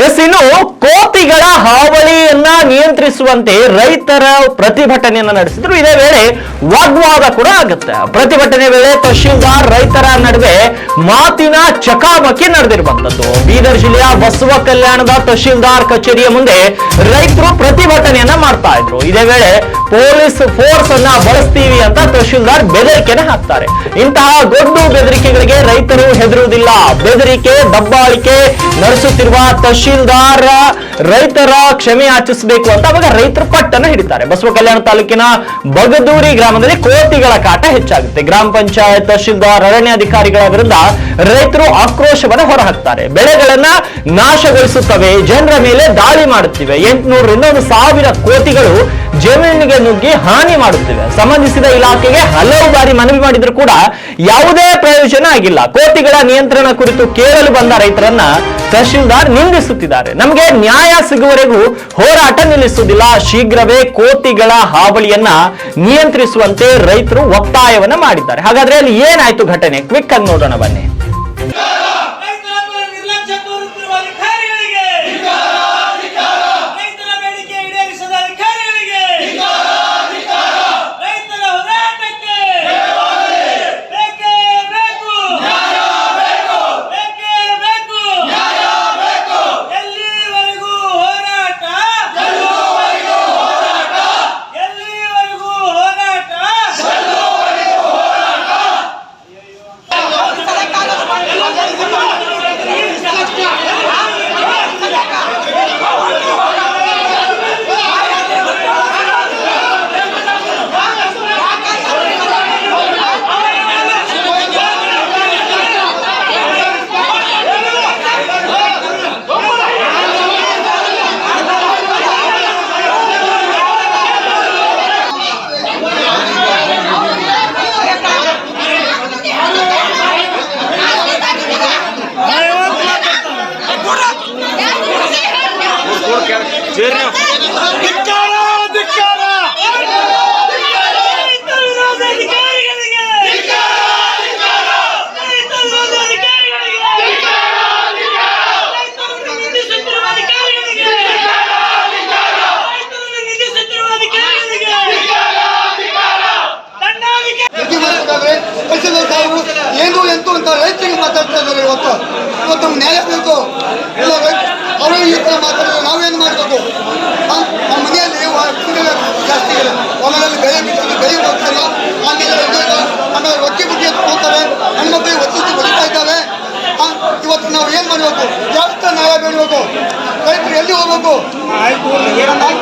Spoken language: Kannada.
ಎಸ್, ಇನ್ನು ಕೋತಿಗಳ ಹಾವಳಿಯನ್ನ ನಿಯಂತ್ರಿಸುವಂತೆ ರೈತರ ಪ್ರತಿಭಟನೆಯನ್ನ ನಡೆಸಿದ್ರು. ಇದೇ ವೇಳೆ ವಾಗ್ವಾದ ಕೂಡ ಆಗುತ್ತೆ. ಪ್ರತಿಭಟನೆ ವೇಳೆ ತಹಶೀಲ್ದಾರ್ ರೈತರ ನಡುವೆ ಮಾತಿನ ಚಕಾಮಕಿ ನಡೆದಿರುವಂತದ್ದು. ಬೀದರ್ ಜಿಲ್ಲೆಯ ಬಸವ ಕಲ್ಯಾಣದ ತಹಶೀಲ್ದಾರ್ ಕಚೇರಿಯ ಮುಂದೆ ರೈತರು ಪ್ರತಿಭಟನೆಯನ್ನ ಮಾಡ್ತಾ ಇದ್ರು. ಇದೇ ವೇಳೆ ಪೊಲೀಸ್ ಫೋರ್ಸ್ ಅನ್ನ ಬಳಸ್ತೀವಿ ಅಂತ ತಹಶೀಲ್ದಾರ್ ಬೆದರಿಕೆನ ಹಾಕ್ತಾರೆ. ಇಂತಹ ಗೊಡ್ಡು ಬೆದರಿಕೆಗಳಿಗೆ ರೈತರು ಹೆದರುವುದಿಲ್ಲ. ಬೆದರಿಕೆ ದಬ್ಬಾಳಿಕೆ ನಡೆಸುತ್ತಿರುವ ತಹಶೀಲ್ದಾರ್ ರೈತರ ಕ್ಷಮೆ ಯಾಚಿಸಬೇಕು ಅಂತ ಅವಾಗ ರೈತರು ಪಟ್ಟನ್ನ ಹಿಡಿತಾರೆ. ಬಸವ ಕಲ್ಯಾಣ ತಾಲೂಕಿನ ಬಗದೂರಿ ಗ್ರಾಮದಲ್ಲಿ ಕೋತಿಗಳ ಕಾಟ ಹೆಚ್ಚಾಗುತ್ತೆ. ಗ್ರಾಮ ಪಂಚಾಯತ್ ತಹಶೀಲ್ದಾರ್ ಅರಣ್ಯಾಧಿಕಾರಿಗಳ ವಿರುದ್ಧ ರೈತರು ಆಕ್ರೋಶವನ್ನು ಹೊರಹಾಕ್ತಾರೆ. ಬೆಳೆಗಳನ್ನ ನಾಶಗೊಳಿಸುತ್ತವೆ, ಜನರ ಮೇಲೆ ದಾಳಿ ಮಾಡುತ್ತಿವೆ. 800ರಿಂದ 1000 ಕೋತಿಗಳು ಜಮೀನಿಗೆ ನುಗ್ಗಿ ಹಾನಿ ಮಾಡುತ್ತಿವೆ. ಸಂಬಂಧಿಸಿದ ಇಲಾಖೆಗೆ ಹಲವು ಬಾರಿ ಮನವಿ ಮಾಡಿದ್ರು ಕೂಡ ಯಾವುದೇ ಪ್ರಯೋಜನ ಆಗಿಲ್ಲ. ಕೋತಿಗಳ ನಿಯಂತ್ರಣ ಕುರಿತು ಕೇಳಲು ಬಂದ ರೈತರನ್ನ ತಹಶೀಲ್ದಾರ್ ನಿಂದಿಸುತ್ತಿದ್ದಾರೆ. ನಮಗೆ ನ್ಯಾಯ ಸಿಗುವವರೆಗೂ ಹೋರಾಟ ನಿಲ್ಲಿಸುವುದಿಲ್ಲ. ಶೀಘ್ರವೇ ಕೋತಿಗಳ ಹಾವಳಿಯನ್ನ ನಿಯಂತ್ರಿಸುವಂತೆ ರೈತರು ಒತ್ತಾಯವನ್ನ ಮಾಡಿದ್ದಾರೆ. ಹಾಗಾದ್ರೆ ಅಲ್ಲಿ ಏನಾಯ್ತು ಘಟನೆ, ಕ್ವಿಕ್ ಆಗಿ ನೋಡೋಣ ಬನ್ನಿ. ಏನು ಎಂತೂ ಅಂತ ರೈತರಿಗೆ ಮಾತಾಡ್ತಾ ಇದ್ದಾರೆ. ಇವತ್ತು ನ್ಯಾಯ ಬೇಕು. ಇಲ್ಲ ಅವರು ಈ ಥರ ಮಾತಾಡಿದ್ರೆ ನಾವೇನು ಮಾಡಬೇಕು? ನಮ್ಮ ಮನೆಯಲ್ಲಿ ಜಾಸ್ತಿ ಇದೆ, ಹೊಲದಲ್ಲಿ ಬೆಳೆ ಬಿಟ್ಟು ಬೆಳೆ ಹೋಗ್ತಾರೆ, ಆಮೇಲೆ ಒತ್ತಿ ಬುಟ್ಟಿ ಹೋಗ್ತಾರೆ, ಹೆಣ್ಮಕ್ಳಿಗೆ ಒತ್ತಿ ಹೊಡಿತಾ ಇದ್ದಾವೆ. ಇವತ್ತು ನಾವು ಏನು ಮಾಡಬೇಕು? ಯಾವ ನ್ಯಾಯ ಬೇಡಬೇಕು? ರೈತರು ಎಲ್ಲಿ ಹೋಗ್ಬೇಕು?